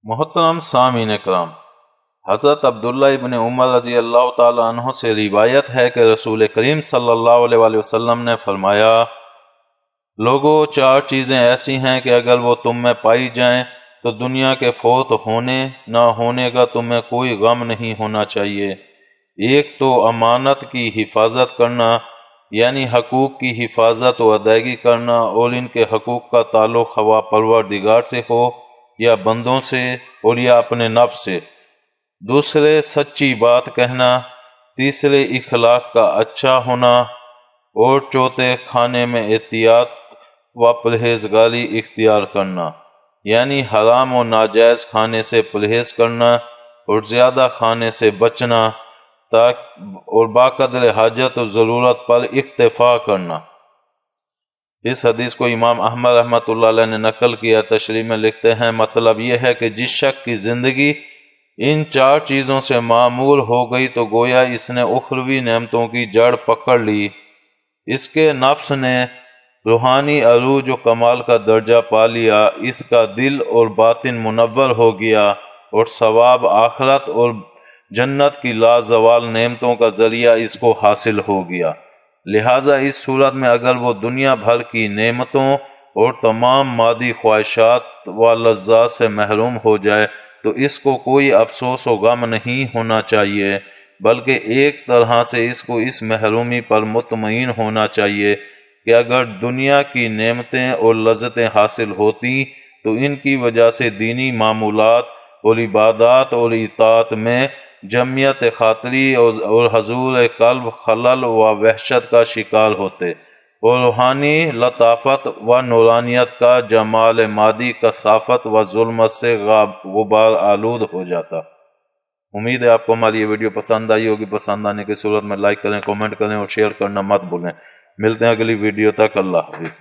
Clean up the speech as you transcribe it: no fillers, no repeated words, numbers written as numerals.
محترم سامعین کرام، حضرت عبداللہ ابن عمر رضی اللہ تعالیٰ عنہ سے روایت ہے کہ رسول کریم صلی اللہ علیہ وآلہ وسلم نے فرمایا، لوگوں، 4 چیزیں ایسی ہیں کہ اگر وہ تم میں پائی جائیں تو دنیا کے فوت ہونے نہ ہونے کا تمہیں کوئی غم نہیں ہونا چاہیے۔ ایک تو امانت کی حفاظت کرنا، یعنی حقوق کی حفاظت و ادائیگی کرنا، اور ان کے حقوق کا تعلق خواہ پروردگار سے ہو یا بندوں سے اور یا اپنے نفس سے۔ دوسرے، سچی بات کہنا۔ تیسرے، اخلاق کا اچھا ہونا۔ اور چوتھے، کھانے میں احتیاط و پرہیزگاری اختیار کرنا، یعنی حرام و ناجائز کھانے سے پرہیز کرنا اور زیادہ کھانے سے بچنا، اور باقدر حاجت و ضرورت پر اکتفا کرنا۔ اس حدیث کو امام احمد رحمۃ اللہ علیہ نے نقل کیا۔ تشریح میں لکھتے ہیں، مطلب یہ ہے کہ جس شخص کی زندگی ان 4 چیزوں سے معمور ہو گئی تو گویا اس نے اخروی نعمتوں کی جڑ پکڑ لی، اس کے نفس نے روحانی عروج و کمال کا درجہ پا لیا، اس کا دل اور باطن منور ہو گیا، اور ثواب آخرت اور جنت کی لازوال نعمتوں کا ذریعہ اس کو حاصل ہو گیا۔ لہٰذا اس صورت میں اگر وہ دنیا بھر کی نعمتوں اور تمام مادی خواہشات و لذات سے محروم ہو جائے تو اس کو کوئی افسوس و غم نہیں ہونا چاہیے، بلکہ ایک طرح سے اس کو اس محرومی پر مطمئن ہونا چاہیے کہ اگر دنیا کی نعمتیں اور لذتیں حاصل ہوتی تو ان کی وجہ سے دینی معمولات اور عبادات اور اطاعت میں جمعیت خاطری اور حضور قلب خلل و وحشت کا شکار ہوتے، اور روحانی لطافت و نورانیت کا جمال مادی کثافت و ظلمت سے غبار آلود ہو جاتا۔ امید ہے آپ کو ہماری یہ ویڈیو پسند آئی ہوگی۔ پسند آنے کی صورت میں لائک کریں، کومنٹ کریں اور شیئر کرنا مت بھولیں۔ ملتے ہیں اگلی ویڈیو تک۔ اللہ حافظ۔